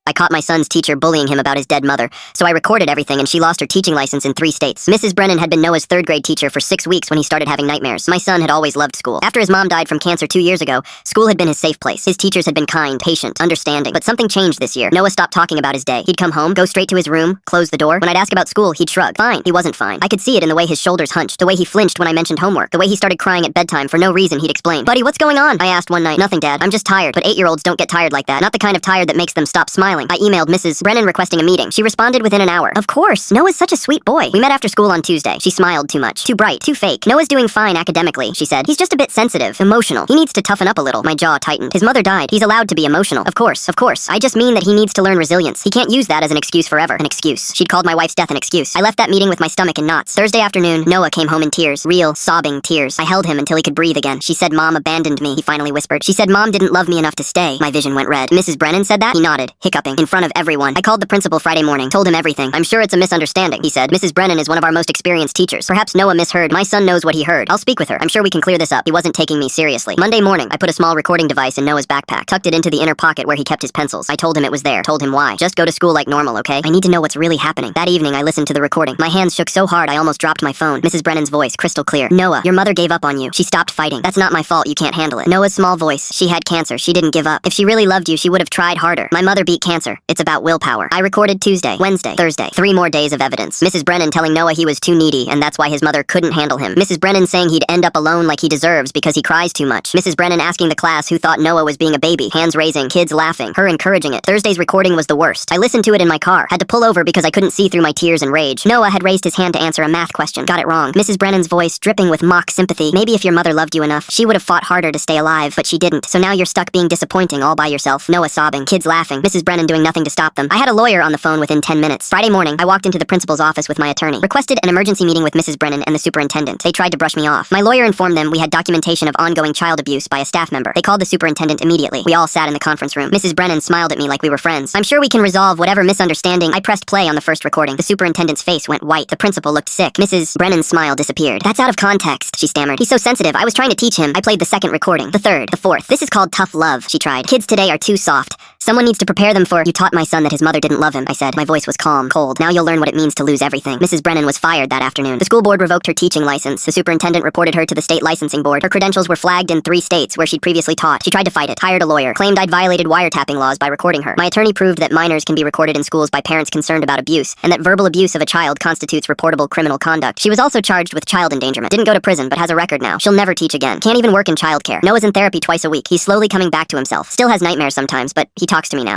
I caught my son's teacher bullying him about his dead mother, so I recorded everything and she lost her teaching license in 3 states. Mrs. Brennan had been Noah's 3rd grade teacher for 6 weeks when he started having nightmares. My son had always loved school. After his mom died from cancer 2 years ago, school had been his safe place. His teachers had been kind, patient, understanding. But something changed this year. Noah stopped talking about his day. He'd come home, go straight to his room, close the door. When I'd ask about school, he'd shrug. Fine. He wasn't fine. I could see it in the way his shoulders hunched, the way he flinched when I mentioned homework, the way he started crying at bedtime for no reason. He'd explain. Buddy, what's going on? I asked one night. Nothing, Dad. I'm just tired. But 8-year-olds don't get tired like that. Not the kind of tired that makes them stop smiling. I emailed Mrs. Brennan requesting a meeting. She responded within an hour. Of course. Noah's such a sweet boy. We met after school on Tuesday. She smiled too much. Too bright. Too fake. Noah's doing fine academically, she said. He's just a bit sensitive. Emotional. He needs to toughen up a little. My jaw tightened. His mother died. He's allowed to be emotional. Of course. Of course. I just mean that he needs to learn resilience. He can't use that as an excuse forever. An excuse. She'd called my wife's death an excuse. I left that meeting with my stomach in knots. Thursday afternoon, Noah came home in tears. Real, sobbing tears. I held him until he could breathe again. She said Mom abandoned me, he finally whispered. She said Mom didn't love me enough to stay. My vision went red. Mrs. Brennan said that? He nodded, hiccuping, in front of everyone. I called the principal Friday morning, told him everything. I'm sure it's a misunderstanding, he said. Mrs. Brennan is one of our most experienced teachers. Perhaps Noah misheard. My son knows what he heard. I'll speak with her. I'm sure we can clear this up. He wasn't taking me seriously. Monday morning, I put a small recording device in Noah's backpack, tucked it into the inner pocket where he kept his pencils. I told him it was there. Told him why. Just go to school like normal, okay? I need to know what's really happening. That evening, I listened to the recording. My hands shook so hard I almost dropped my phone. Mrs. Brennan's voice, crystal clear. Noah, your mother gave up on you. She stopped fighting. That's not my fault. You can't handle it. Noah's small voice. She had cancer. She didn't give up. If she really loved you, she would have tried harder. My mother beat cancer. It's about willpower. I recorded Tuesday, Wednesday, Thursday. 3 more days of evidence. Mrs. Brennan telling Noah he was too needy, and that's why his mother couldn't handle him. Mrs. Brennan saying he'd end up alone like he deserves because he cries too much. Mrs. Brennan asking the class who thought Noah was being a baby. Hands raising, kids laughing, her encouraging it. Thursday's recording was the worst. I listened to it in my car. Had to pull over because I couldn't see through my tears and rage. Noah had raised his hand to answer a math question. Got it wrong. Mrs. Brennan's voice dripping with mock sympathy. Maybe if your mother loved you enough, she would have fought harder to stay alive, but she didn't. So now you're stuck being disappointing all by yourself. Noah sobbing, kids laughing, Mrs. Brennan doing nothing to stop them. I had a lawyer on the phone within 10 minutes. Friday morning, I walked into the principal's office with my attorney. Requested an emergency meeting with Mrs. Brennan and the superintendent. They tried to brush me off. My lawyer informed them we had documentation of ongoing child abuse by a staff member. They called the superintendent immediately. We all sat in the conference room. Mrs. Brennan smiled at me like we were friends. I'm sure we can resolve whatever misunderstanding. I pressed play on the first recording. The superintendent's face went white. The principal looked sick. Mrs. Brennan's smile disappeared. That's out of context, she stammered. He's so sensitive. I was trying to teach him. I played the second recording. The third. The fourth. This is called tough love, she tried. Kids today are too soft. Someone needs to prepare them for. You taught my son that his mother didn't love him, I said. My voice was calm, cold. Now you'll learn what it means to lose everything. Mrs. Brennan was fired that afternoon. The school board revoked her teaching license. The superintendent reported her to the state licensing board. Her credentials were flagged in 3 states where she'd previously taught. She tried to fight it, hired a lawyer, claimed I'd violated wiretapping laws by recording her. My attorney proved that minors can be recorded in schools by parents concerned about abuse, and that verbal abuse of a child constitutes reportable criminal conduct. She was also charged with child endangerment. Didn't go to prison, but has a record now. She'll never teach again. Can't even work in childcare. Noah's in therapy twice a week. He's slowly coming back to himself. Still has nightmares sometimes, but he talks to me now.